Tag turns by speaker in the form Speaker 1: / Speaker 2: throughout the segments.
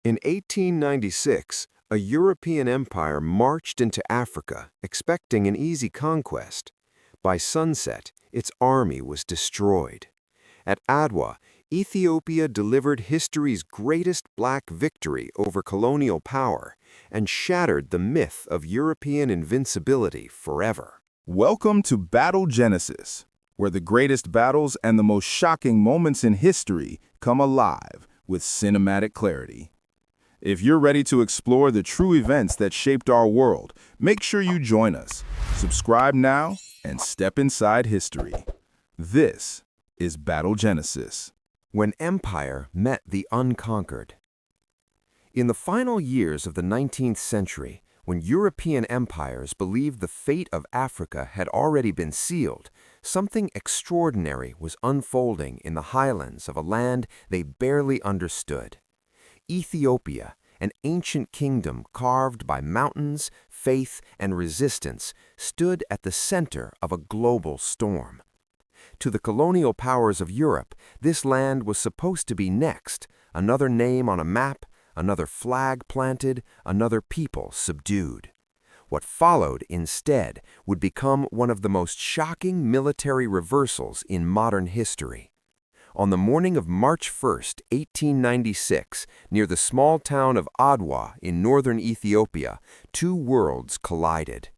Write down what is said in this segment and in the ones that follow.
Speaker 1: In 1896, a European empire marched into Africa, expecting an easy conquest. By sunset, its army was destroyed. At Adwa, Ethiopia delivered history's greatest black victory over colonial power and shattered the myth of European invincibility forever.
Speaker 2: Welcome to Battle Genesis, where the greatest battles and the most shocking moments in history come alive with cinematic clarity. If you're ready to explore the true events that shaped our world, make sure you join us. Subscribe now and step inside history. This is Battle Genesis.
Speaker 1: When empire met the unconquered. In the final years of the 19th century, when European empires believed the fate of Africa had already been sealed, something extraordinary was unfolding in the highlands of a land they barely understood. Ethiopia, an ancient kingdom carved by mountains, faith, and resistance, stood at the center of a global storm. To the colonial powers of Europe, this land was supposed to be next, another name on a map, another flag planted, another people subdued. What followed, instead, would become one of the most shocking military reversals in modern history. On the morning of March 1, 1896, near the small town of Adwa in northern Ethiopia, two worlds collided.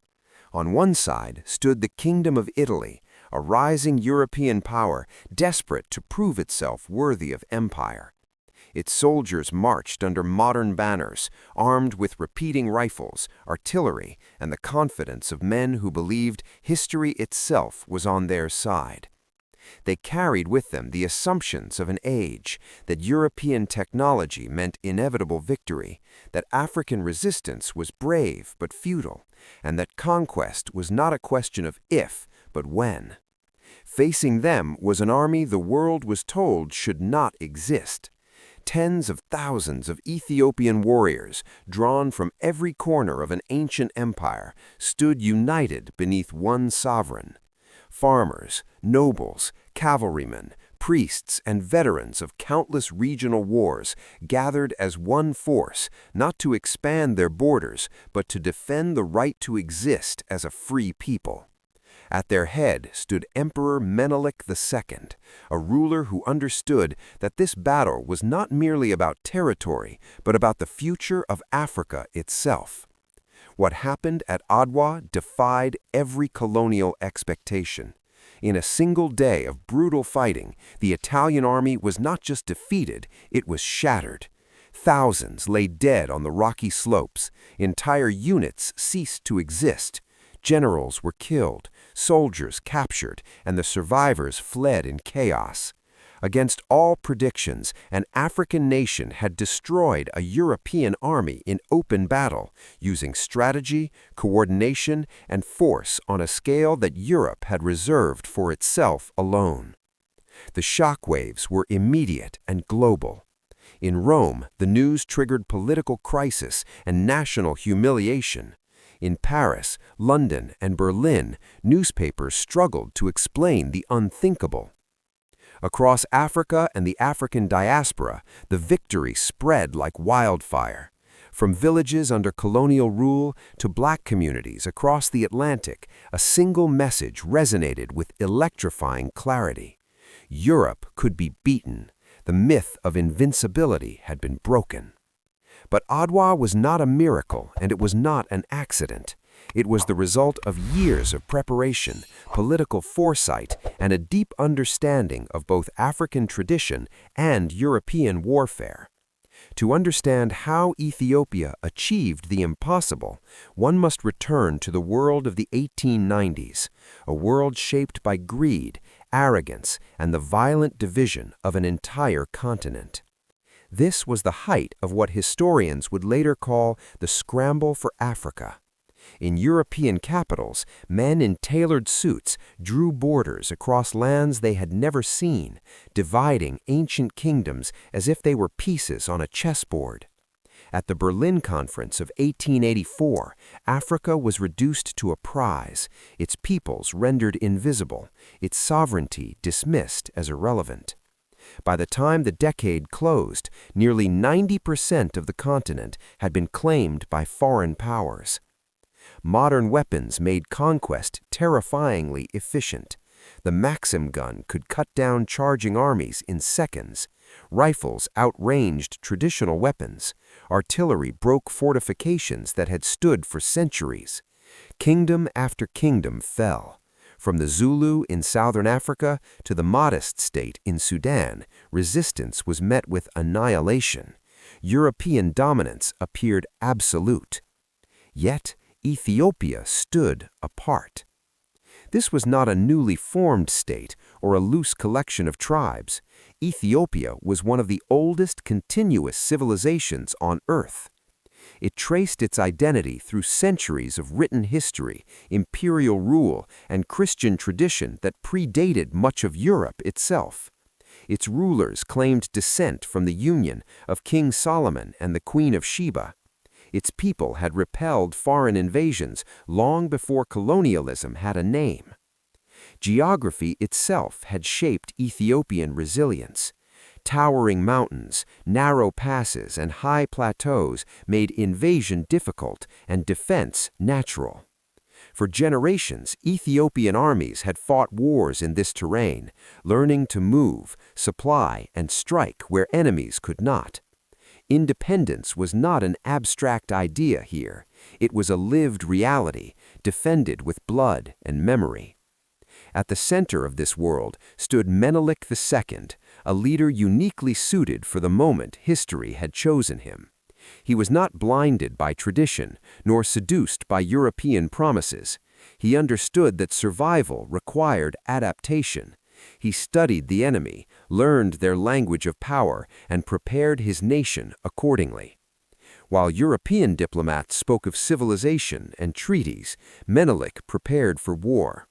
Speaker 1: On one side stood the Kingdom of Italy, a rising European power desperate to prove itself worthy of empire. Its soldiers marched under modern banners, armed with repeating rifles, artillery, and the confidence of men who believed history itself was on their side. They carried with them the assumptions of an age, that European technology meant inevitable victory, that African resistance was brave but futile, and that conquest was not a question of if, but when. Facing them was an army the world was told should not exist. Tens of thousands of Ethiopian warriors, drawn from every corner of an ancient empire, stood united beneath one sovereign. Farmers, nobles, cavalrymen, priests, and veterans of countless regional wars gathered as one force, not to expand their borders, but to defend the right to exist as a free people. At their head stood Emperor Menelik II, a ruler who understood that this battle was not merely about territory, but about the future of Africa itself. What happened at Adwa defied every colonial expectation. In a single day of brutal fighting, the Italian army was not just defeated, it was shattered. Thousands lay dead on the rocky slopes. Entire units ceased to exist. Generals were killed, soldiers captured, and the survivors fled in chaos. Against all predictions, an African nation had destroyed a European army in open battle, using strategy, coordination, and force on a scale that Europe had reserved for itself alone. The shockwaves were immediate and global. In Rome, the news triggered political crisis and national humiliation. In Paris, London, and Berlin, newspapers struggled to explain the unthinkable. Across Africa and the African diaspora, the victory spread like wildfire. From villages under colonial rule to black communities across the Atlantic, a single message resonated with electrifying clarity. Europe could be beaten. The myth of invincibility had been broken. But Adwa was not a miracle, and it was not an accident. It was the result of years of preparation, political foresight, and a deep understanding of both African tradition and European warfare. To understand how Ethiopia achieved the impossible, one must return to the world of the 1890s, a world shaped by greed, arrogance, and the violent division of an entire continent. This was the height of what historians would later call the scramble for Africa. In European capitals, men in tailored suits drew borders across lands they had never seen, dividing ancient kingdoms as if they were pieces on a chessboard. At the Berlin Conference of 1884, Africa was reduced to a prize, its peoples rendered invisible, its sovereignty dismissed as irrelevant. By the time the decade closed, nearly 90% of the continent had been claimed by foreign powers. Modern weapons made conquest terrifyingly efficient. The Maxim gun could cut down charging armies in seconds. Rifles outranged traditional weapons. Artillery broke fortifications that had stood for centuries. Kingdom after kingdom fell. From the Zulu in southern Africa to the Mahdist state in Sudan, resistance was met with annihilation. European dominance appeared absolute. Yet, Ethiopia stood apart. This was not a newly formed state or a loose collection of tribes. Ethiopia was one of the oldest continuous civilizations on Earth. It traced its identity through centuries of written history, imperial rule, and Christian tradition that predated much of Europe itself. Its rulers claimed descent from the union of King Solomon and the Queen of Sheba. Its people had repelled foreign invasions long before colonialism had a name. Geography itself had shaped Ethiopian resilience. Towering mountains, narrow passes, and high plateaus made invasion difficult and defense natural. For generations, Ethiopian armies had fought wars in this terrain, learning to move, supply, and strike where enemies could not. Independence was not an abstract idea here. It was a lived reality, defended with blood and memory. At the center of this world stood Menelik II, a leader uniquely suited for the moment history had chosen him. He was not blinded by tradition, nor seduced by European promises. He understood that survival required adaptation. He studied the enemy, learned their language of power, and prepared his nation accordingly. While European diplomats spoke of civilization and treaties, Menelik prepared for war.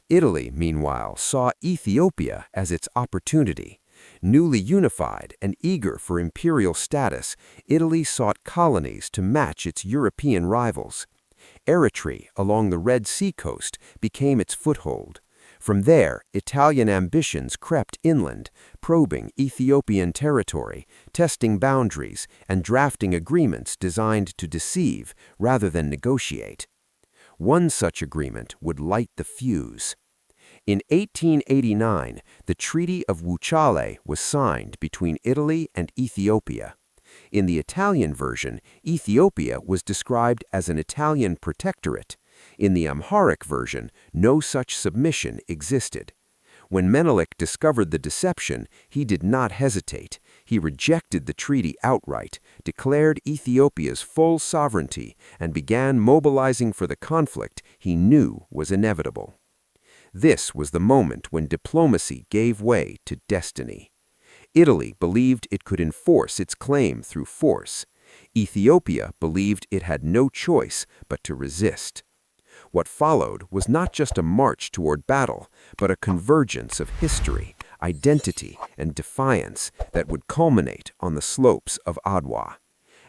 Speaker 1: Italy, meanwhile, saw Ethiopia as its opportunity. Newly unified and eager for imperial status, Italy sought colonies to match its European rivals. Eritrea, along the Red Sea coast, became its foothold. From there, Italian ambitions crept inland, probing Ethiopian territory, testing boundaries, and drafting agreements designed to deceive rather than negotiate. One such agreement would light the fuse. In 1889, the Treaty of Wuchale was signed between Italy and Ethiopia. In the Italian version, Ethiopia was described as an Italian protectorate. In the Amharic version, no such submission existed. When Menelik discovered the deception, he did not hesitate. He rejected the treaty outright, declared Ethiopia's full sovereignty, and began mobilizing for the conflict he knew was inevitable. This was the moment when diplomacy gave way to destiny. Italy believed it could enforce its claim through force. Ethiopia believed it had no choice but to resist. What followed was not just a march toward battle, but a convergence of history, identity, and defiance that would culminate on the slopes of Adwa.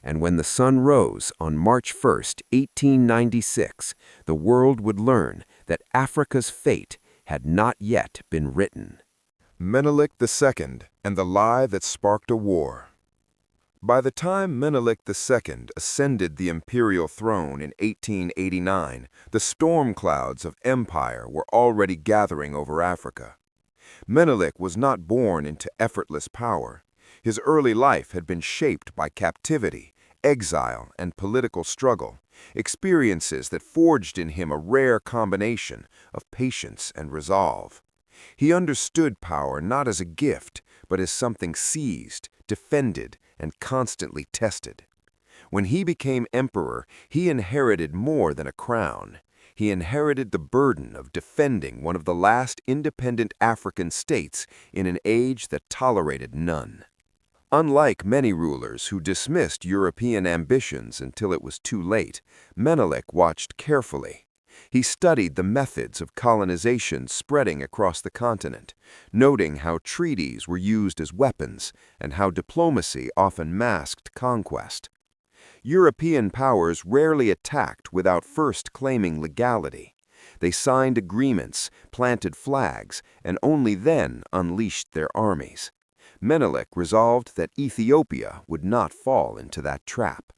Speaker 1: And when the sun rose on March 1, 1896, the world would learn that Africa's fate had not yet been written.
Speaker 2: Menelik II and the lie that sparked a war. By the time Menelik II ascended the imperial throne in 1889, the storm clouds of empire were already gathering over Africa. Menelik was not born into effortless power. His early life had been shaped by captivity, exile, and political struggle, experiences that forged in him a rare combination of patience and resolve. He understood power not as a gift, but as something seized, defended, and constantly tested. When he became emperor, he inherited more than a crown. He inherited the burden of defending one of the last independent African states in an age that tolerated none. Unlike many rulers who dismissed European ambitions until it was too late, Menelik watched carefully. He studied the methods of colonization spreading across the continent, noting how treaties were used as weapons and how diplomacy often masked conquest. European powers rarely attacked without first claiming legality. They signed agreements, planted flags, and only then unleashed their armies.
Speaker 1: Menelik resolved that Ethiopia would not fall into that trap.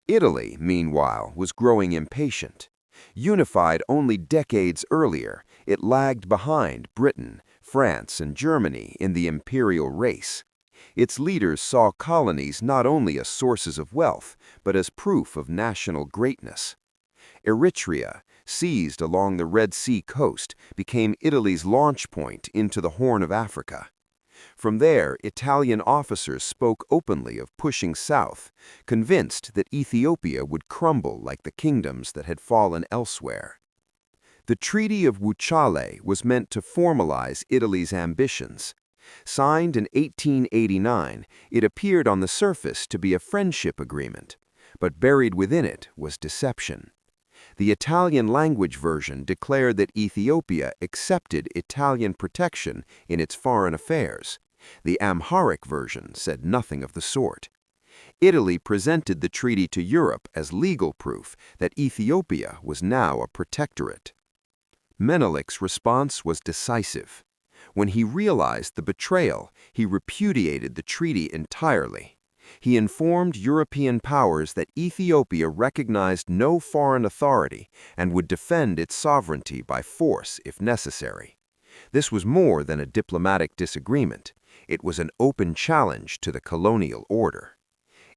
Speaker 1: Italy, meanwhile, was growing impatient. Unified only decades earlier, it lagged behind Britain, France, and Germany in the imperial race. Its leaders saw colonies not only as sources of wealth, but as proof of national greatness. Eritrea, seized along the Red Sea coast, became Italy's launch point into the Horn of Africa. From there, Italian officers spoke openly of pushing south, convinced that Ethiopia would crumble like the kingdoms that had fallen elsewhere. The Treaty of Wuchale was meant to formalize Italy's ambitions. Signed in 1889, it appeared on the surface to be a friendship agreement, but buried within it was deception. The Italian language version declared that Ethiopia accepted Italian protection in its foreign affairs. The Amharic version said nothing of the sort. Italy presented the treaty to Europe as legal proof that Ethiopia was now a protectorate. Menelik's response was decisive. When he realized the betrayal, he repudiated the treaty entirely. He informed European powers that Ethiopia recognized no foreign authority and would defend its sovereignty by force if necessary. This was more than a diplomatic disagreement. It was an open challenge to the colonial order.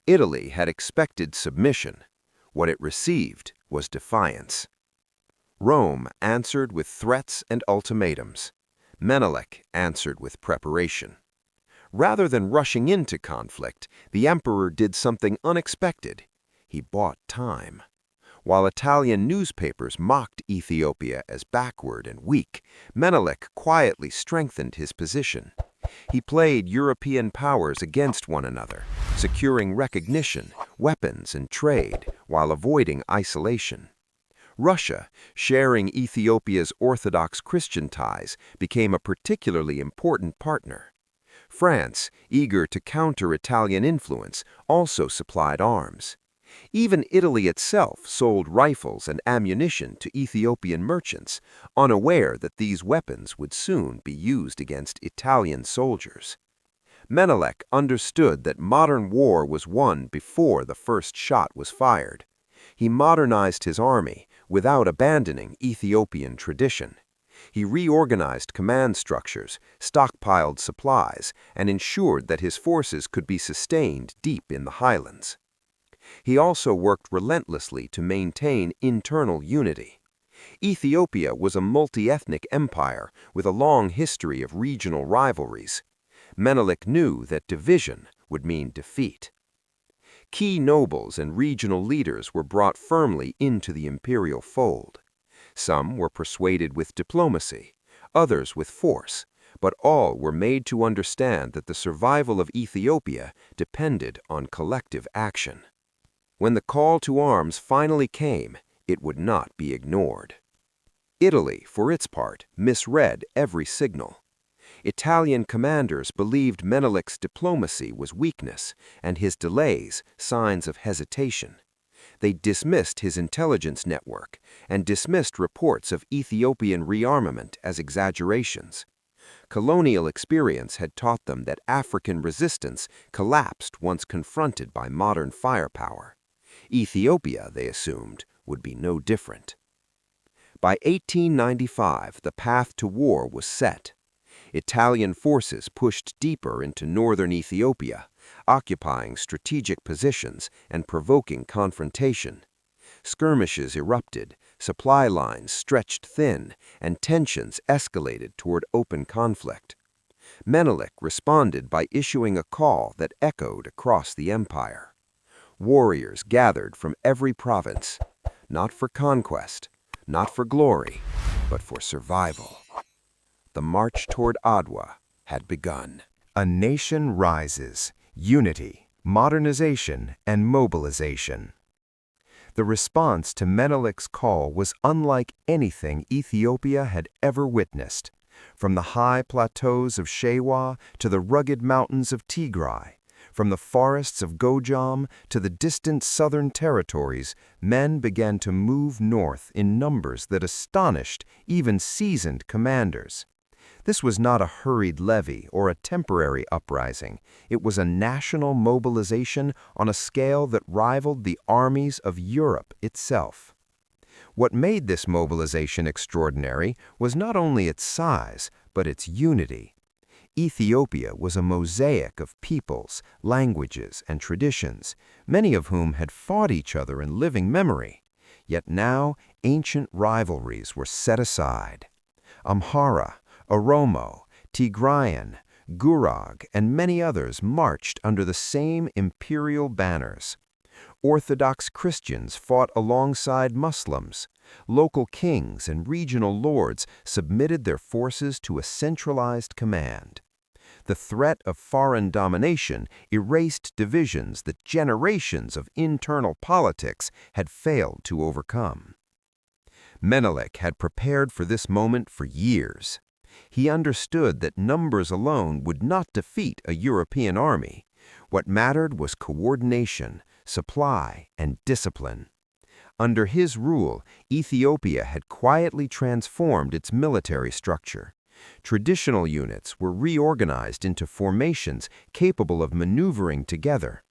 Speaker 1: Italy had expected submission. What it received was defiance. Rome answered with threats and ultimatums. Menelik answered with preparation. Rather than rushing into conflict, the emperor did something unexpected. He bought time. While Italian newspapers mocked Ethiopia as backward and weak, Menelik quietly strengthened his position. He played European powers against one another, securing recognition, weapons, and trade, while avoiding isolation. Russia, sharing Ethiopia's Orthodox Christian ties, became a particularly important partner. France, eager to counter Italian influence, also supplied arms. Even Italy itself sold rifles and ammunition to Ethiopian merchants, unaware that these weapons would soon be used against Italian soldiers. Menelik understood that modern war was won before the first shot was fired. He modernized his army without abandoning Ethiopian tradition. He reorganized command structures, stockpiled supplies, and ensured that his forces could be sustained deep in the highlands. He also worked relentlessly to maintain internal unity. Ethiopia was a multi-ethnic empire with a long history of regional rivalries. Menelik knew that division would mean defeat. Key nobles and regional leaders were brought firmly into the imperial fold. Some were persuaded with diplomacy, others with force, but all were made to understand that the survival of Ethiopia depended on collective action. When the call to arms finally came, it would not be ignored. Italy, for its part, misread every signal. Italian commanders believed Menelik's diplomacy was weakness and his delays signs of hesitation. They dismissed his intelligence network and dismissed reports of Ethiopian rearmament as exaggerations. Colonial experience had taught them that African resistance collapsed once confronted by modern firepower. Ethiopia, they assumed, would be no different. By 1895, the path to war was set. Italian forces pushed deeper into northern Ethiopia, occupying strategic positions and provoking confrontation. Skirmishes erupted, supply lines stretched thin, and tensions escalated toward open conflict. Menelik responded by issuing a call that echoed across the empire. Warriors gathered from every province, not for conquest, not for glory, but for survival. The march toward Adwa had begun.
Speaker 3: A nation rises, unity, modernization, and mobilization. The response to Menelik's call was unlike anything Ethiopia had ever witnessed. From the high plateaus of Shewa to the rugged mountains of Tigray, from the forests of Gojam to the distant southern territories, men began to move north in numbers that astonished even seasoned commanders. This was not a hurried levy or a temporary uprising. It was a national mobilization on a scale that rivaled the armies of Europe itself. What made this mobilization extraordinary was not only its size, but its unity. Ethiopia was a mosaic of peoples, languages, and traditions, many of whom had fought each other in living memory. Yet now ancient rivalries were set aside. Amhara, Oromo, Tigrayan, Gurag, and many others marched under the same imperial banners. Orthodox Christians fought alongside Muslims. Local kings and regional lords submitted their forces to a centralized command. The threat of foreign domination erased divisions that generations of internal politics had failed to overcome. Menelik had prepared for this moment for years. He understood that numbers alone would not defeat a European army. What mattered was coordination, supply, and discipline. Under his rule, Ethiopia had quietly transformed its military structure. Traditional units were reorganized into formations capable of maneuvering together.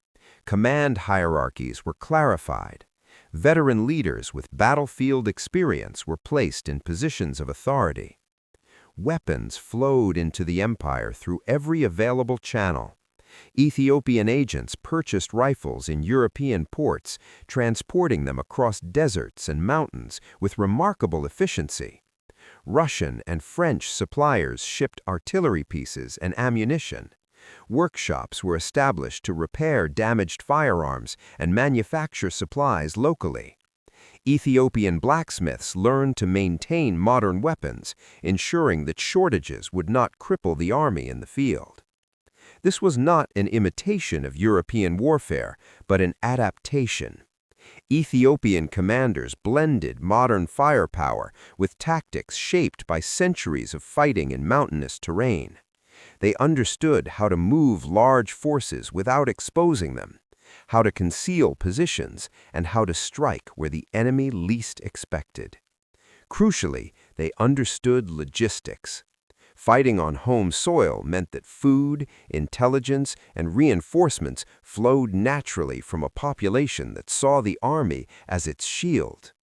Speaker 3: Command hierarchies were clarified. Veteran leaders with battlefield experience were placed in positions of authority. Weapons flowed into the empire through every available channel. Ethiopian agents purchased rifles in European ports, transporting them across deserts and mountains with remarkable efficiency. Russian and French suppliers shipped artillery pieces and ammunition. Workshops were established to repair damaged firearms and manufacture supplies locally. Ethiopian blacksmiths learned to maintain modern weapons, ensuring that shortages would not cripple the army in the field. This was not an imitation of European warfare, but an adaptation. Ethiopian commanders blended modern firepower with tactics shaped by centuries of fighting in mountainous terrain. They understood how to move large forces without exposing them, how to conceal positions, and how to strike where the enemy least expected. Crucially, they understood logistics. Fighting on home soil meant that food, intelligence, and reinforcements flowed naturally from a population that saw the army as its shield.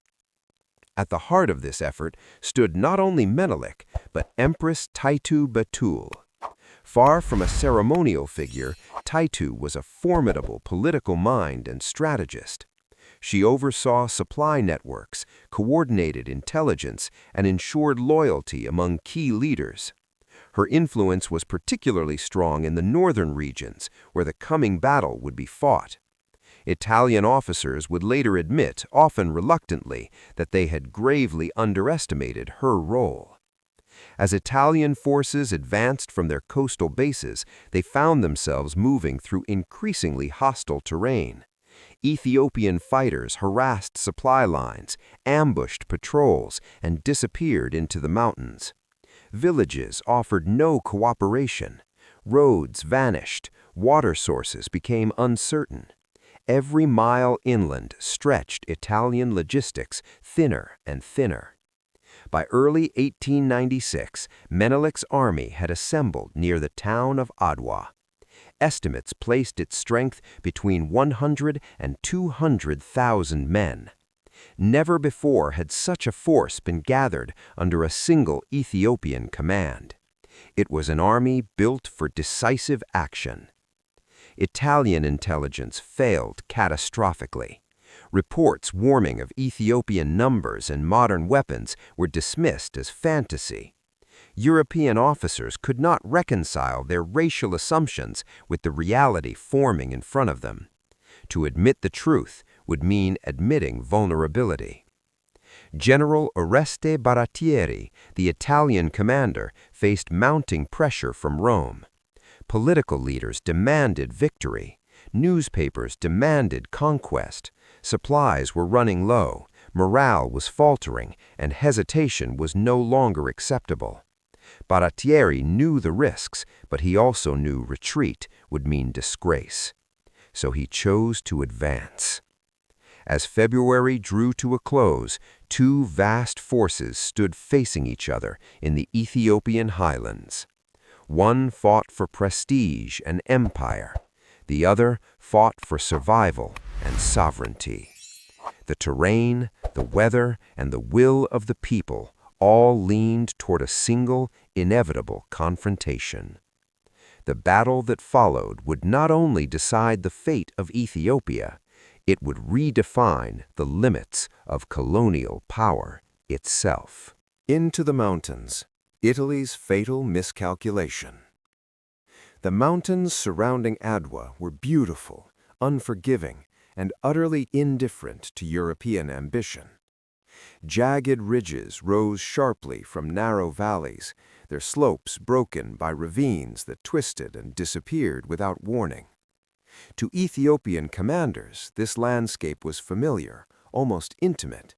Speaker 3: At the heart of this effort stood not only Menelik, but Empress Taitu Batul. Far from a ceremonial figure, Taitu was a formidable political mind and strategist. She oversaw supply networks, coordinated intelligence, and ensured loyalty among key leaders. Her influence was particularly strong in the northern regions, where the coming battle would be fought. Italian officers would later admit, often reluctantly, that they had gravely underestimated her role. As Italian forces advanced from their coastal bases, they found themselves moving through increasingly hostile terrain. Ethiopian fighters harassed supply lines, ambushed patrols, and disappeared into the mountains. Villages offered no cooperation. Roads vanished. Water sources became uncertain. Every mile inland stretched Italian logistics thinner and thinner. By early 1896, Menelik's army had assembled near the town of Adwa. Estimates placed its strength between 100 and 200,000 men. Never before had such a force been gathered under a single Ethiopian command. It was an army built for decisive action. Italian intelligence failed catastrophically. Reports warning of Ethiopian numbers and modern weapons were dismissed as fantasy. European officers could not reconcile their racial assumptions with the reality forming in front of them. To admit the truth would mean admitting vulnerability. General Oreste Baratieri, the Italian commander, faced mounting pressure from Rome. Political leaders demanded victory. Newspapers demanded conquest. Supplies were running low, morale was faltering, and hesitation was no longer acceptable. Baratieri knew the risks, but he also knew retreat would mean disgrace. So he chose to advance. As February drew to a close, two vast forces stood facing each other in the Ethiopian highlands. One fought for prestige and empire. The other fought for survival and sovereignty. The terrain, the weather, and the will of the people all leaned toward a single, inevitable confrontation. The battle that followed would not only decide the fate of Ethiopia, it would redefine the limits of colonial power itself.
Speaker 1: Into the mountains, Italy's fatal miscalculation. The mountains surrounding Adwa were beautiful, unforgiving, and utterly indifferent to European ambition. Jagged ridges rose sharply from narrow valleys, their slopes broken by ravines that twisted and disappeared without warning. To Ethiopian commanders, this landscape was familiar, almost intimate.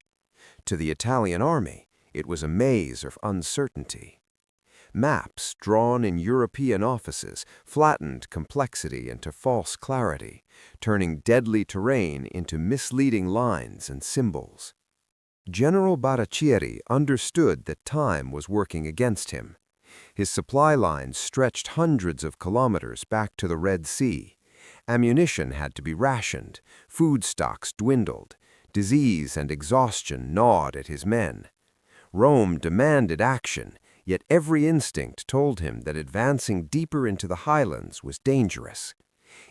Speaker 1: To the Italian army, it was a maze of uncertainty. Maps drawn in European offices flattened complexity into false clarity, turning deadly terrain into misleading lines and symbols. General Baratieri understood that time was working against him. His supply lines stretched hundreds of kilometers back to the Red Sea. Ammunition had to be rationed, food stocks dwindled, disease and exhaustion gnawed at his men. Rome demanded action, yet every instinct told him that advancing deeper into the highlands was dangerous.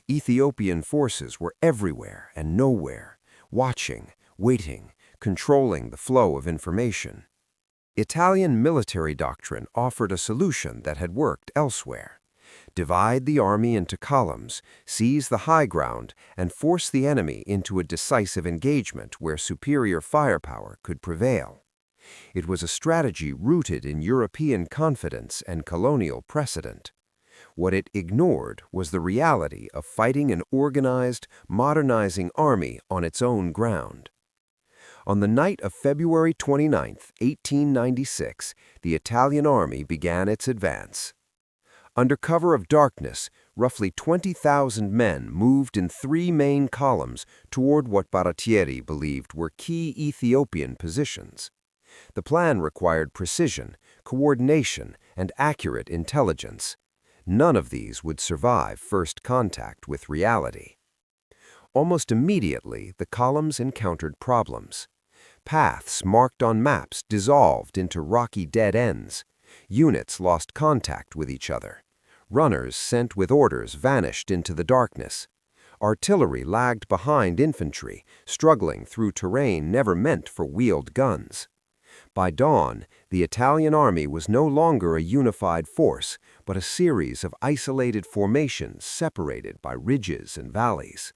Speaker 1: Ethiopian forces were everywhere and nowhere, watching, waiting, controlling the flow of information. Italian military doctrine offered a solution that had worked elsewhere. Divide the army into columns, seize the high ground, and force the enemy into a decisive engagement where superior firepower could prevail. It was a strategy rooted in European confidence and colonial precedent. What it ignored was the reality of fighting an organized, modernizing army on its own ground. On the night of February 29, 1896, the Italian army began its advance. Under cover of darkness, roughly 20,000 men moved in three main columns toward what Baratieri believed were key Ethiopian positions. The plan required precision, coordination, and accurate intelligence. None of these would survive first contact with reality. Almost immediately, the columns encountered problems. Paths marked on maps dissolved into rocky dead ends. Units lost contact with each other. Runners sent with orders vanished into the darkness. Artillery lagged behind infantry, struggling through terrain never meant for wheeled guns. By dawn, the Italian army was no longer a unified force, but a series of isolated formations separated by ridges and valleys.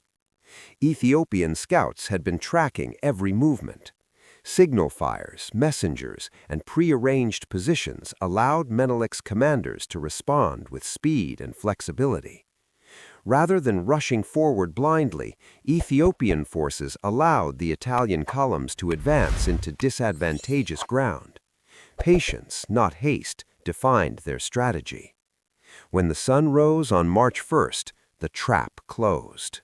Speaker 1: Ethiopian scouts had been tracking every movement. Signal fires, messengers, and pre-arranged positions allowed Menelik's commanders to respond with speed and flexibility. Rather than rushing forward blindly, Ethiopian forces allowed the Italian columns to advance into disadvantageous ground. Patience, not haste, defined their strategy. When the sun rose on March 1st, the trap closed.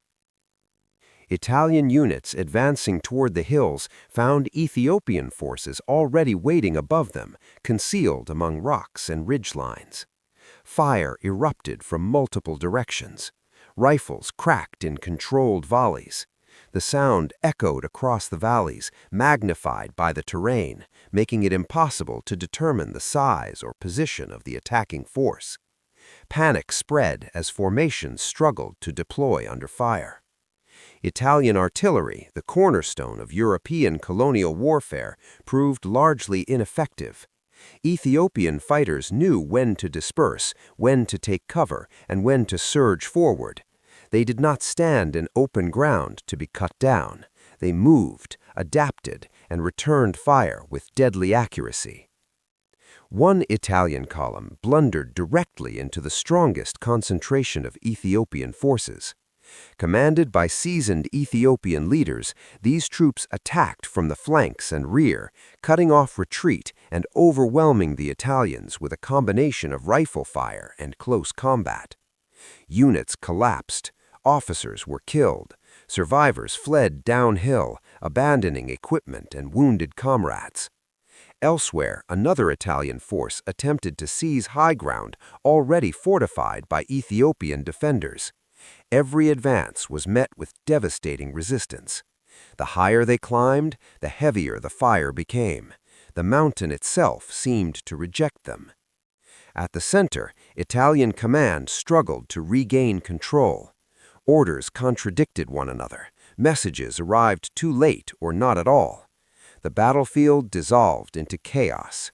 Speaker 1: Italian units advancing toward the hills found Ethiopian forces already waiting above them, concealed among rocks and ridgelines. Fire erupted from multiple directions. Rifles cracked in controlled volleys. The sound echoed across the valleys, magnified by the terrain, making it impossible to determine the size or position of the attacking force. Panic spread as formations struggled to deploy under fire. Italian artillery, the cornerstone of European colonial warfare, proved largely ineffective. Ethiopian fighters knew when to disperse, when to take cover, and when to surge forward. They did not stand in open ground to be cut down. They moved, adapted, and returned fire with deadly accuracy. One Italian column blundered directly into the strongest concentration of Ethiopian forces. Commanded by seasoned Ethiopian leaders, these troops attacked from the flanks and rear, cutting off retreat and overwhelming the Italians with a combination of rifle fire and close combat. Units collapsed, officers were killed, Survivors fled downhill, abandoning equipment and wounded comrades. Elsewhere, another Italian force attempted to seize high ground already fortified by Ethiopian defenders. Every advance was met with devastating resistance. The higher they climbed, the heavier the fire became. The mountain itself seemed to reject them. At the center, Italian command struggled to regain control. Orders contradicted one another. Messages arrived too late or not at all. The battlefield dissolved into chaos.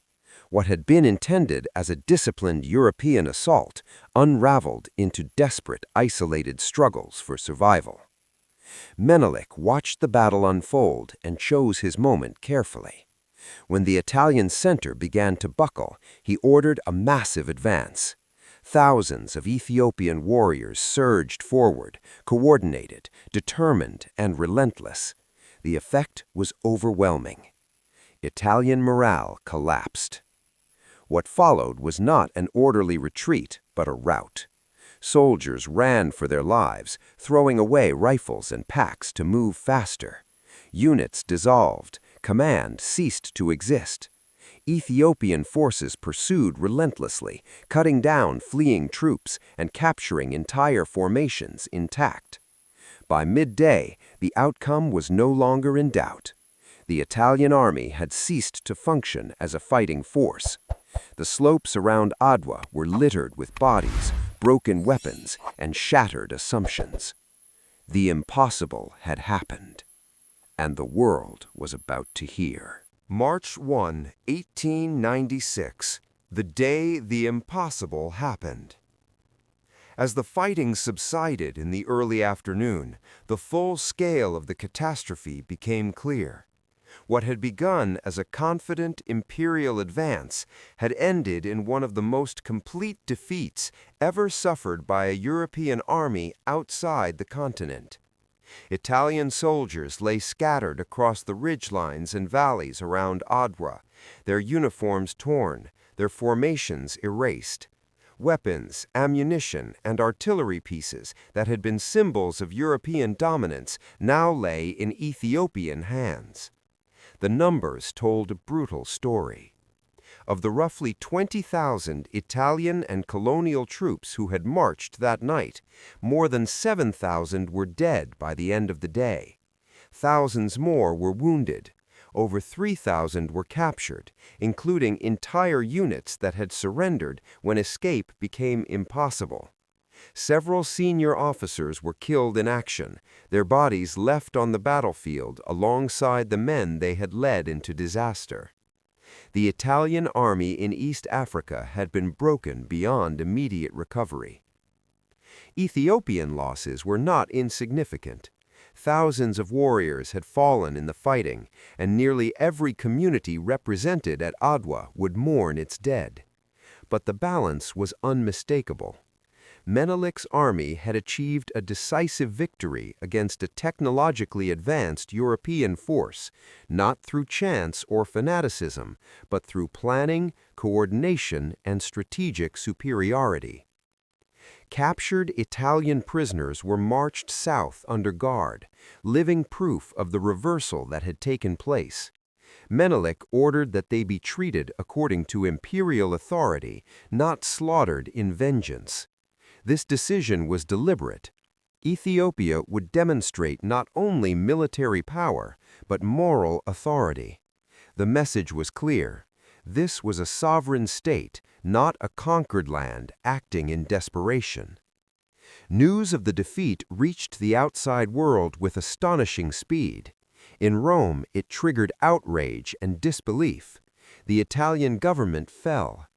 Speaker 1: What had been intended as a disciplined European assault unraveled into desperate, isolated struggles for survival. Menelik watched the battle unfold and chose his moment carefully. When the Italian center began to buckle, he ordered a massive advance. Thousands of Ethiopian warriors surged forward, coordinated, determined, and relentless. The effect was overwhelming. Italian morale collapsed. What followed was not an orderly retreat, but a rout. Soldiers ran for their lives, throwing away rifles and packs to move faster. Units dissolved, command ceased to exist. Ethiopian forces pursued relentlessly, cutting down fleeing troops and capturing entire formations intact. By midday, the outcome was no longer in doubt. The Italian army had ceased to function as a fighting force. The slopes around Adwa were littered with bodies, broken weapons, and shattered assumptions. The impossible had happened, and the world was about to hear.
Speaker 3: March 1, 1896, the day the impossible happened. As the fighting subsided in the early afternoon, the full scale of the catastrophe became clear. What had begun as a confident imperial advance had ended in one of the most complete defeats ever suffered by a European army outside the continent. Italian soldiers lay scattered across the ridgelines and valleys around Adwa, their uniforms torn, their formations erased. Weapons, ammunition, and artillery pieces that had been symbols of European dominance now lay in Ethiopian hands. The numbers told a brutal story. Of the roughly 20,000 Italian and colonial troops who had marched that night, more than 7,000 were dead by the end of the day. Thousands more were wounded. Over 3,000 were captured, including entire units that had surrendered when escape became impossible. Several senior officers were killed in action, their bodies left on the battlefield alongside the men they had led into disaster. The Italian army in East Africa had been broken beyond immediate recovery. Ethiopian losses were not insignificant. Thousands of warriors had fallen in the fighting, and nearly every community represented at Adwa would mourn its dead. But the balance was unmistakable. Menelik's army had achieved a decisive victory against a technologically advanced European force, not through chance or fanaticism, but through planning, coordination, and strategic superiority. Captured Italian prisoners were marched south under guard, living proof of the reversal that had taken place. Menelik ordered that they be treated according to imperial authority, not slaughtered in vengeance. This decision was deliberate. Ethiopia would demonstrate not only military power, but moral authority. The message was clear. This was a sovereign state, not a conquered land acting in desperation. News of the defeat reached the outside world with astonishing speed. In Rome, it triggered outrage and disbelief. The Italian government fell.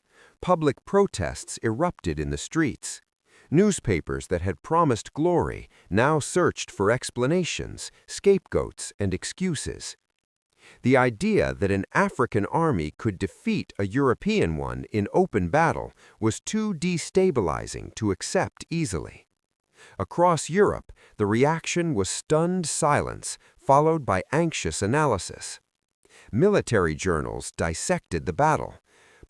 Speaker 3: Public protests erupted in the streets. Newspapers that had promised glory now searched for explanations, scapegoats, and excuses. The idea that an African army could defeat a European one in open battle was too destabilizing to accept easily. Across Europe, the reaction was stunned silence, followed by anxious analysis. Military journals dissected the battle.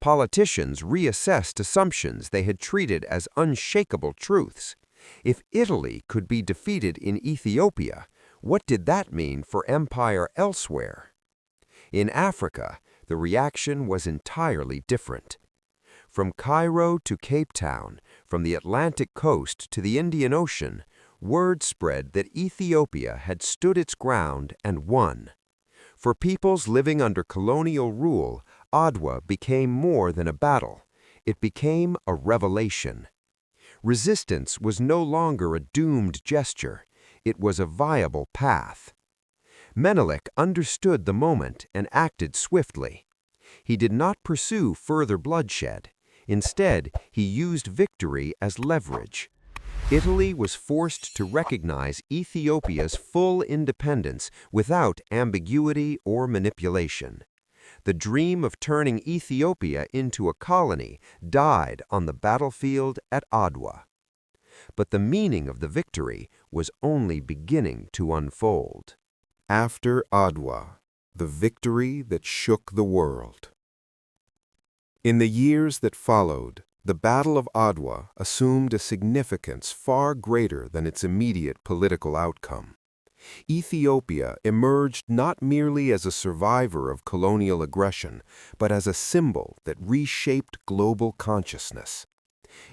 Speaker 3: Politicians reassessed assumptions they had treated as unshakable truths. If Italy could be defeated in Ethiopia,
Speaker 1: What did that mean for empire elsewhere? In Africa, the reaction was entirely different. From Cairo to Cape Town, from the Atlantic coast to the Indian Ocean, word spread that Ethiopia had stood its ground and won. For peoples living under colonial rule, Adwa became more than a battle. It became a revelation. Resistance was no longer a doomed gesture. It was a viable path. Menelik understood the moment and acted swiftly. He did not pursue further bloodshed. Instead, he used victory as leverage. Italy was forced to recognize Ethiopia's full independence without ambiguity or manipulation. The dream of turning Ethiopia into a colony died on the battlefield at Adwa. But the meaning of the victory was only beginning to unfold.
Speaker 2: After Adwa, the victory that shook the world. In the years that followed, the Battle of Adwa assumed a significance far greater than its immediate political outcome. Ethiopia emerged not merely as a survivor of colonial aggression, but as a symbol that reshaped global consciousness.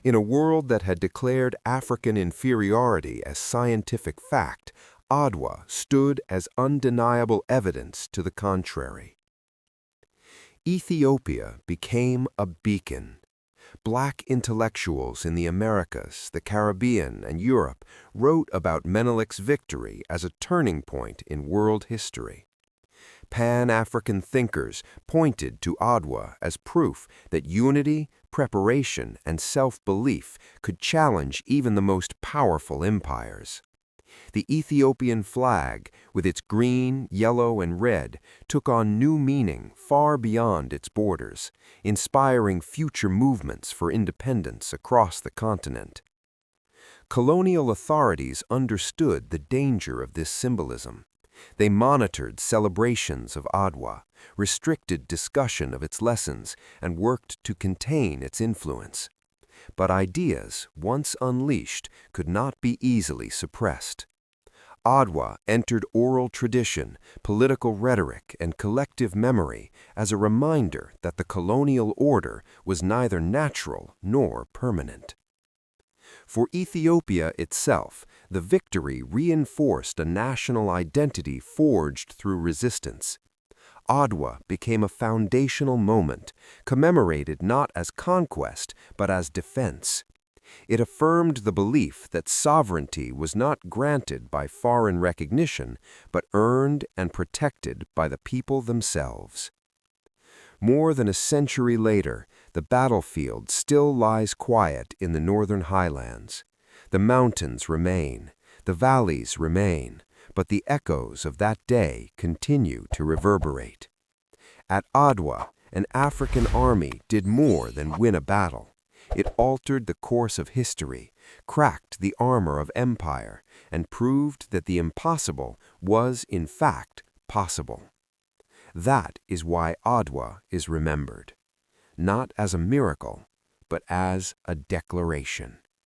Speaker 2: In a world that had declared African inferiority as scientific fact, Adwa stood as undeniable evidence to the contrary. Ethiopia became a beacon. Black intellectuals in the Americas, the Caribbean, and Europe wrote about Menelik's victory as a turning point in world history. Pan-African thinkers pointed to Adwa as proof that unity, preparation, and self-belief could challenge even the most powerful empires. The Ethiopian flag, with its green, yellow, and red, took on new meaning far beyond its borders, inspiring future movements for independence across the continent. Colonial authorities understood the danger of this symbolism. They monitored celebrations of Adwa, restricted discussion of its lessons, and worked to contain its influence. But ideas, once unleashed, could not be easily suppressed. Adwa entered oral tradition, political rhetoric, and collective memory as a reminder that the colonial order was neither natural nor permanent. For Ethiopia itself, the victory reinforced a national identity forged through resistance. Adwa became a foundational moment, commemorated not as conquest but as defense. It affirmed the belief that sovereignty was not granted by foreign recognition, but earned and protected by the people themselves. More than a century later, the battlefield still lies quiet in the northern highlands. The mountains remain, the valleys remain, but the echoes of that day continue to reverberate. At Adwa, an African army did more than win a battle. It altered the course of history, cracked the armor of empire, and proved that the impossible was, in fact, possible. That is why Adwa is remembered, not as a miracle, but as a declaration.